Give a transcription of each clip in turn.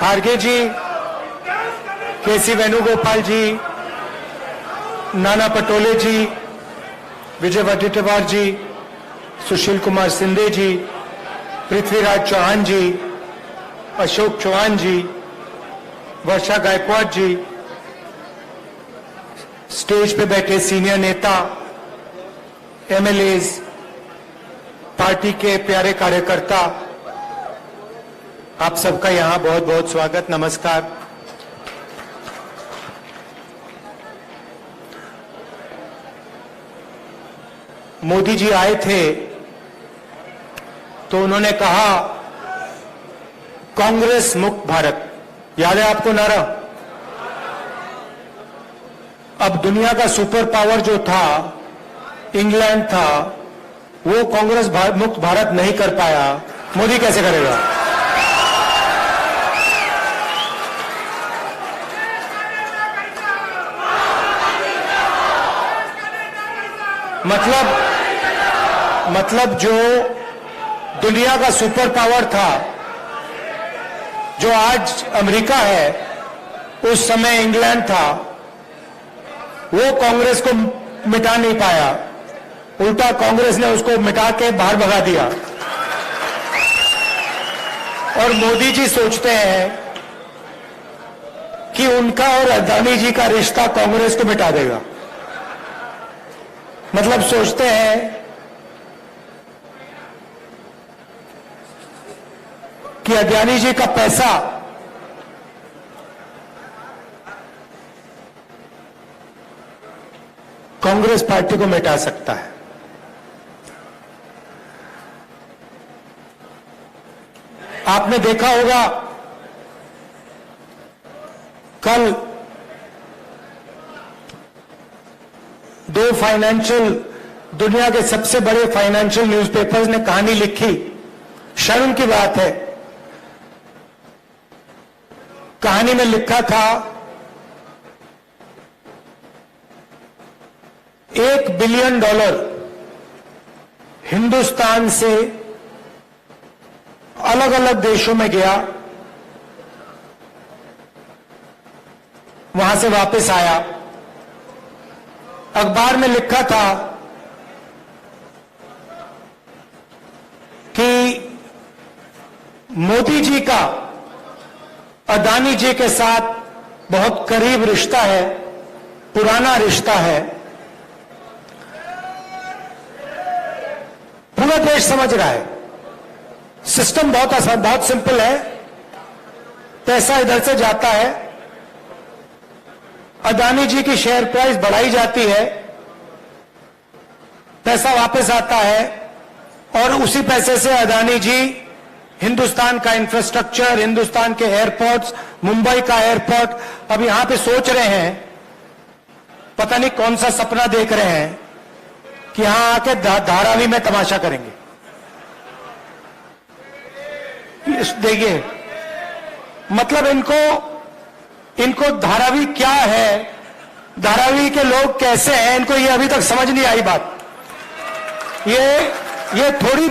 खारगे जी, केसी वेणुगोपाल जी, नाना पटोले जी, विजय वडेट्टीवार जी, सुशील कुमार सिंधे जी, पृथ्वीराज चौहान जी, अशोक चौहान जी, वर्षा गायकवाड़ जी, stage पे बैठे senior नेता, एमएलएज, पार्टी के प्यारे कार्यकर्ता, आप सबका यहां बहुत बहुत स्वागत, नमस्कार। मोदी जी आए थे तो उन्होंने कहा कांग्रेस मुक्त भारत, याद है आपको नारा? अब दुनिया का सुपर पावर जो था, इंग्लैंड था, वो कांग्रेस मुक्त भारत नहीं कर पाया, मोदी कैसे करेगा? मतलब जो दुनिया का सुपर पावर था, जो आज अमेरिका है, उस समय इंग्लैंड था, वो कांग्रेस को मिटा नहीं पाया, उल्टा कांग्रेस ने उसको मिटा के बाहर भगा दिया। और मोदी जी सोचते हैं कि उनका और अदानी जी का रिश्ता कांग्रेस को मिटा देगा। मतलब सोचते हैं कि अदानी जी का पैसा कांग्रेस पार्टी को मिटा सकता है। आपने देखा होगा कल दो दुनिया के सबसे बड़े फाइनेंशियल न्यूज़पेपर्स ने कहानी लिखी, शर्म की बात है। कहानी में लिखा था $1 बिलियन हिंदुस्तान से अलग अलग देशों में गया, वहां से वापस आया। अखबार में लिखा था कि मोदी जी का अदानी जी के साथ बहुत करीब रिश्ता है, पुराना रिश्ता है। पूरा देश समझ रहा है, सिस्टम बहुत आसान, बहुत सिंपल है। पैसा इधर से जाता है, अदानी जी की शेयर प्राइस बढ़ाई जाती है, पैसा वापस आता है, और उसी पैसे से अदानी जी हिंदुस्तान का इंफ्रास्ट्रक्चर, हिंदुस्तान के एयरपोर्ट्स, मुंबई का एयरपोर्ट, अब यहां पे सोच रहे हैं, पता नहीं कौन सा सपना देख रहे हैं कि यहां आके धारावी में तमाशा करेंगे। देखिए, मतलब इनको धारावी क्या है, धारावी के लोग कैसे हैं, इनको ये अभी तक समझ नहीं आई बात। ये थोड़ी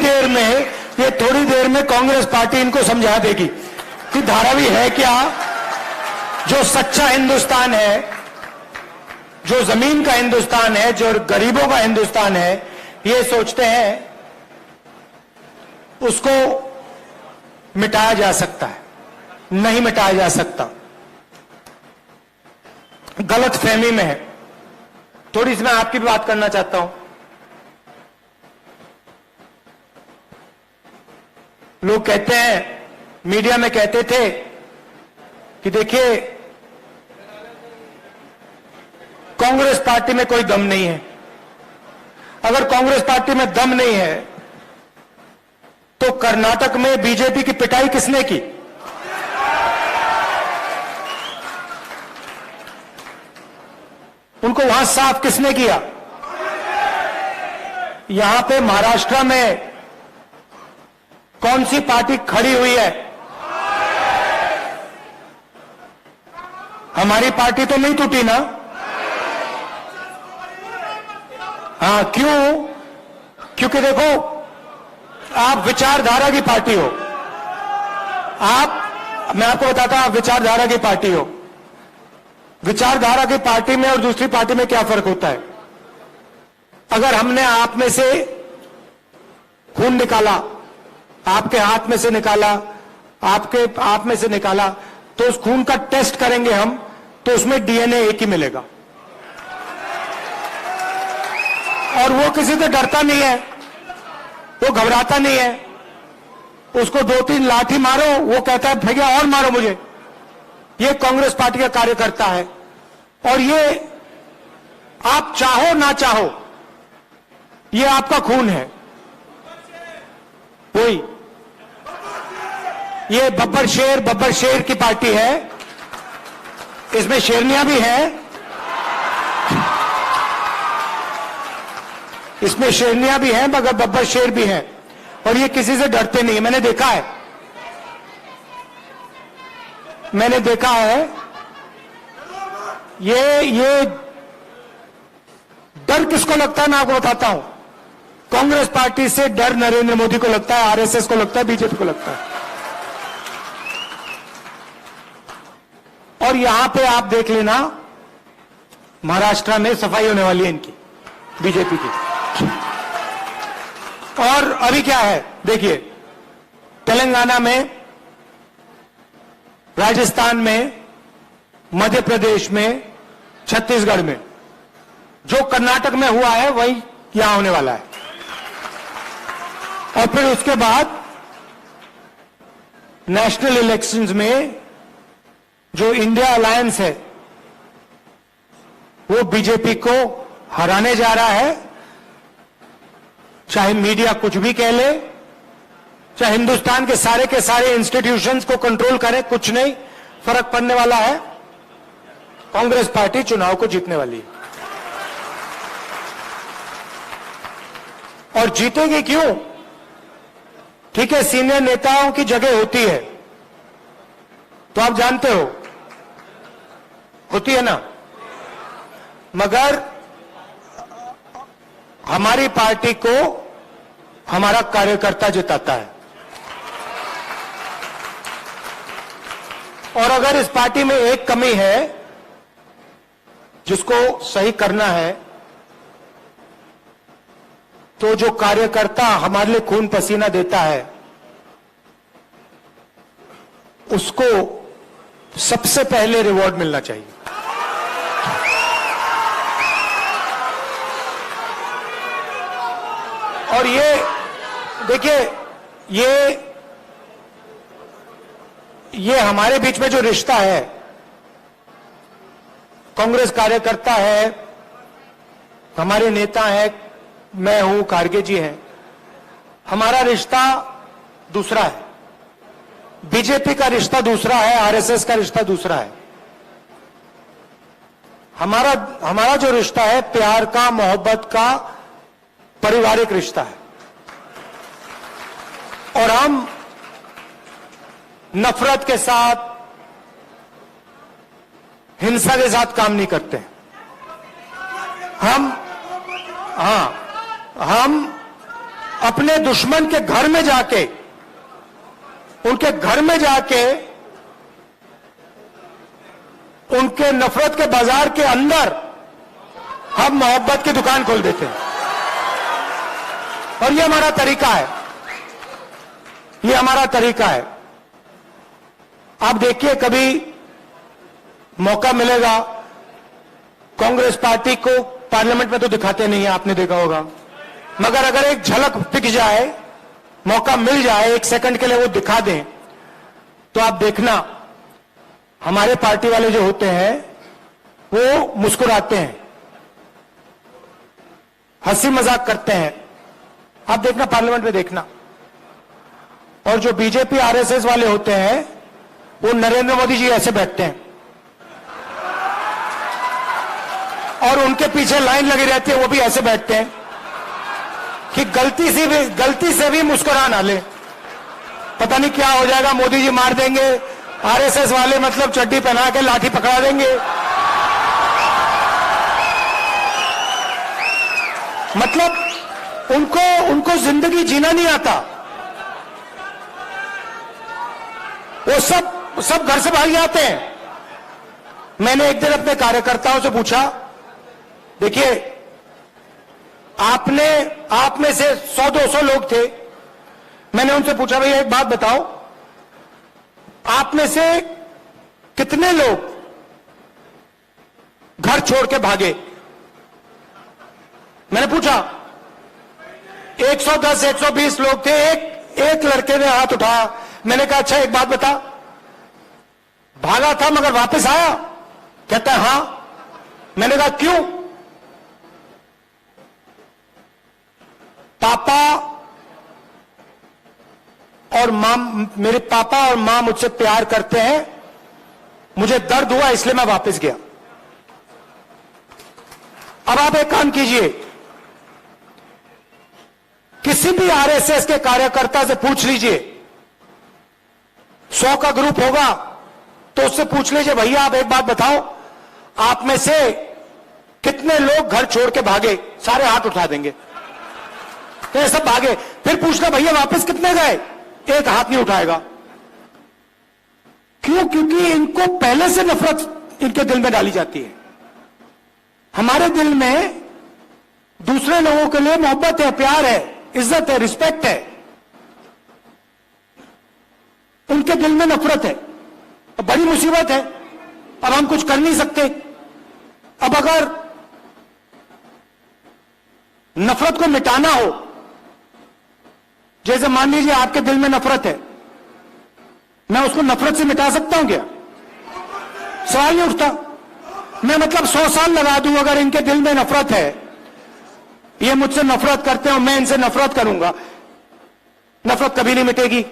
देर में कांग्रेस पार्टी इनको समझा देगी कि धारावी है क्या। जो सच्चा हिंदुस्तान है, जो जमीन का हिंदुस्तान है, जो गरीबों का हिंदुस्तान है, ये सोचते हैं उसको मिटाया जा सकता है। नहीं मिटाया जा सकता, गलत फहमी में है। थोड़ी सी मैं आपकी भी बात करना चाहता हूं। लोग कहते हैं, मीडिया में कहते थे कि देखिए कांग्रेस पार्टी में कोई दम नहीं है। अगर कांग्रेस पार्टी में दम नहीं है तो कर्नाटक में बीजेपी की पिटाई किसने की? उनको वहां साफ किसने किया? यहां पे महाराष्ट्र में कौन सी पार्टी खड़ी हुई है? हमारी पार्टी तो नहीं टूटी ना। हाँ, क्यों? क्योंकि देखो, आप विचारधारा की पार्टी हो, मैं आपको बताता हूं, आप विचारधारा की पार्टी हो। विचारधारा की पार्टी में और दूसरी पार्टी में क्या फर्क होता है? अगर हमने आप में से खून निकाला, आपके हाथ में से निकाला, आपके आप में से निकाला, तो उस खून का टेस्ट करेंगे हम, तो उसमें डीएनए एक ही मिलेगा। और वो किसी से डरता नहीं है, वो घबराता नहीं है। उसको 2-3 लाठी मारो, वो कहता है भैया और मारो मुझे। ये कांग्रेस पार्टी का कार्यकर्ता है। और ये आप चाहो ना चाहो, ये आपका खून है। वही ये बब्बर शेर की पार्टी है। इसमें शेरनियां भी हैं, इसमें शेरनियां भी हैं, मगर बब्बर शेर भी हैं। और ये किसी से डरते नहीं है। मैंने देखा है ये डर किसको लगता है, मैं आपको बताता हूं। कांग्रेस पार्टी से डर नरेंद्र मोदी को लगता है, आरएसएस को लगता है, बीजेपी को लगता है। और यहां पे आप देख लेना, महाराष्ट्र में सफाई होने वाली है इनकी, बीजेपी की। और अभी क्या है देखिए, तेलंगाना में, राजस्थान में, मध्य प्रदेश में, छत्तीसगढ़ में, जो कर्नाटक में हुआ है वही यहां होने वाला है। और फिर उसके बाद नेशनल इलेक्शंस में जो इंडिया अलायंस है वो बीजेपी को हराने जा रहा है। चाहे मीडिया कुछ भी कह ले, चाहे हिंदुस्तान के सारे इंस्टीट्यूशंस को कंट्रोल करे, कुछ नहीं फर्क पड़ने वाला है। कांग्रेस पार्टी चुनाव को जीतने वाली है। और जीतेगी क्यों? ठीक है, सीनियर नेताओं की जगह होती है, तो आप जानते हो, होती है ना। मगर हमारी पार्टी को हमारा कार्यकर्ता जिताता है। और अगर इस पार्टी में एक कमी है जिसको सही करना है, तो जो कार्यकर्ता हमारे लिए खून पसीना देता है, उसको सबसे पहले रिवॉर्ड मिलना चाहिए। और ये देखिए, ये हमारे बीच में जो रिश्ता है, कांग्रेस कार्यकर्ता है, हमारे नेता है, मैं हूं, खारगे जी हैं, हमारा रिश्ता दूसरा है। बीजेपी का रिश्ता दूसरा है, आरएसएस का रिश्ता दूसरा है। हमारा जो रिश्ता है, प्यार का, मोहब्बत का, पारिवारिक रिश्ता है। और हम नफरत के साथ, हिंसा के साथ काम नहीं करते। हम अपने दुश्मन के घर में जाके, उनके घर में जाके, उनके नफरत के बाजार के अंदर हम मोहब्बत की दुकान खोल देते हैं। और ये हमारा तरीका है, ये हमारा तरीका है। आप देखिए, कभी मौका मिलेगा, कांग्रेस पार्टी को पार्लियामेंट में तो दिखाते नहीं है, आपने देखा होगा, मगर अगर एक झलक दिख जाए, मौका मिल जाए, 1 सेकंड के लिए वो दिखा दें, तो आप देखना, हमारे पार्टी वाले जो होते हैं वो मुस्कुराते हैं, हंसी मजाक करते हैं। आप देखना, पार्लियामेंट में देखना। और जो बीजेपी आरएसएस वाले होते हैं, वो नरेंद्र मोदी जी ऐसे बैठते हैं और उनके पीछे लाइन लगी रहती है, वो भी ऐसे बैठते हैं कि गलती से भी मुस्कुरा ना ले, पता नहीं क्या हो जाएगा, मोदी जी मार देंगे, आरएसएस वाले मतलब चड्डी पहना के लाठी पकड़ा देंगे। मतलब उनको जिंदगी जीना नहीं आता। वो सब सब घर से भाग जाते हैं। मैंने एक दिन अपने कार्यकर्ताओं से पूछा, देखिए आप में से 100-200 लोग थे, मैंने उनसे पूछा भैया एक बात बताओ, आप में से कितने लोग घर छोड़ के भागे? मैंने पूछा, 110 120 लोग थे। एक लड़के ने हाथ उठाया। मैंने कहा अच्छा एक बात बता, भागा था मगर वापस आया? कहता है हां। मैंने कहा क्यों? पापा और मां, मेरे पापा और मां मुझसे प्यार करते हैं, मुझे दर्द हुआ इसलिए मैं वापस गया। अब आप एक काम कीजिए, किसी भी आरएसएस के कार्यकर्ता से पूछ लीजिए, 100 का ग्रुप होगा तो उससे पूछ लीजिए भैया आप एक बात बताओ, आप में से कितने लोग घर छोड़ के भागे? सारे हाथ उठा देंगे, तो सब भागे। फिर पूछना भैया वापस कितने गए? एक हाथ नहीं उठाएगा। क्यों? क्योंकि इनको पहले से नफरत इनके दिल में डाली जाती है। हमारे दिल में दूसरे लोगों के लिए मोहब्बत है, प्यार है, इज्जत है, रिस्पेक्ट है, उनके दिल में नफरत है। अब बड़ी मुसीबत है, अब हम कुछ कर नहीं सकते। अब अगर नफरत को मिटाना हो, जैसे मान लीजिए आपके दिल में नफरत है, मैं उसको नफरत से मिटा सकता हूं क्या? सवाल नहीं उठता। मैं मतलब 100 साल लगा दूं, अगर इनके दिल में नफरत है, ये मुझसे नफरत करते हैं और मैं इनसे नफरत करूंगा, नफरत कभी नहीं मिटेगी।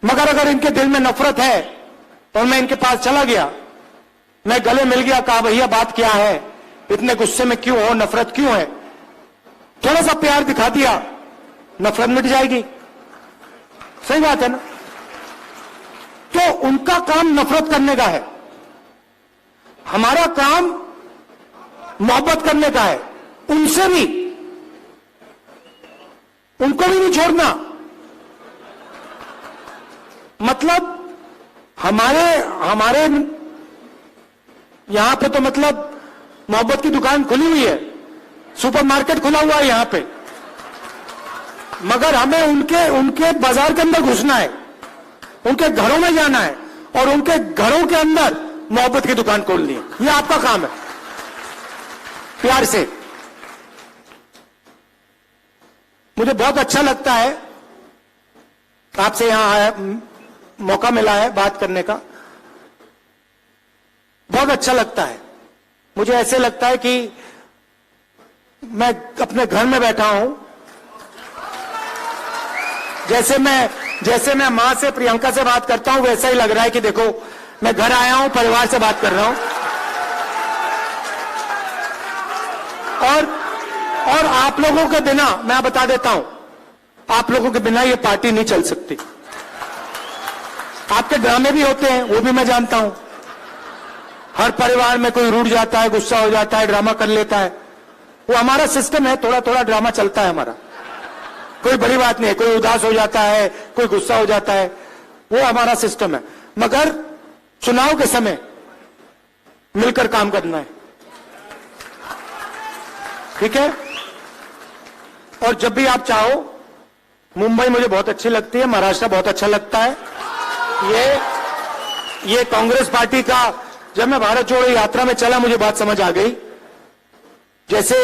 मगर अगर इनके दिल में नफरत है और मैं इनके पास चला गया, मैं गले मिल गया, कहा भैया बात क्या है, इतने गुस्से में क्यों हो, नफरत क्यों है, थोड़ा सा प्यार दिखा दिया, नफरत मिट जाएगी। सही बात है ना? तो उनका काम नफरत करने का है, हमारा काम मोहब्बत करने का है। उनसे भी, उनको भी नहीं छोड़ना। मतलब हमारे यहां पे तो मतलब मोहब्बत की दुकान खुली हुई है, सुपरमार्केट खुला हुआ है यहां पे, मगर हमें उनके बाजार के अंदर घुसना है, उनके घरों में जाना है और उनके घरों के अंदर मोहब्बत की दुकान खोलनी है। यह आपका काम है, प्यार से। मुझे बहुत अच्छा लगता है, आपसे यहां आया, मौका मिला है बात करने का, बहुत अच्छा लगता है। मुझे ऐसे लगता है कि मैं अपने घर में बैठा हूं, जैसे मैं मां से, प्रियंका से बात करता हूं, वैसा ही लग रहा है कि देखो मैं घर आया हूं, परिवार से बात कर रहा हूं। और आप लोगों के बिना, मैं बता देता हूं, आप लोगों के बिना ये पार्टी नहीं चल सकती। आपके ड्रामे भी होते हैं, वो भी मैं जानता हूं। हर परिवार में कोई रूठ जाता है, गुस्सा हो जाता है, ड्रामा कर लेता है, वो हमारा सिस्टम है, थोड़ा थोड़ा ड्रामा चलता है हमारा, कोई बड़ी बात नहीं है। कोई उदास हो जाता है, कोई गुस्सा हो जाता है, वो हमारा सिस्टम है। मगर चुनाव के समय मिलकर काम करना है, ठीक है? और जब भी आप चाहो, मुंबई मुझे बहुत अच्छी लगती है, महाराष्ट्र बहुत अच्छा लगता है। ये कांग्रेस पार्टी का, जब मैं भारत जोड़ो यात्रा में चला, मुझे बात समझ आ गई। जैसे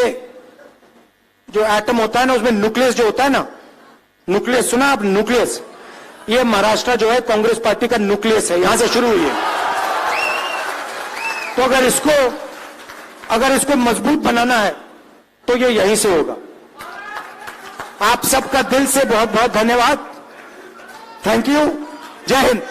जो एटम होता है ना, उसमें न्यूक्लियस जो होता है ना, न्यूक्लियस सुना आप? न्यूक्लियस, ये महाराष्ट्र जो है कांग्रेस पार्टी का न्यूक्लियस है, यहां से शुरू हुई है। तो अगर इसको मजबूत बनाना है तो ये यहीं से होगा। आप सबका दिल से बहुत बहुत धन्यवाद। Thank you. जय हिंद।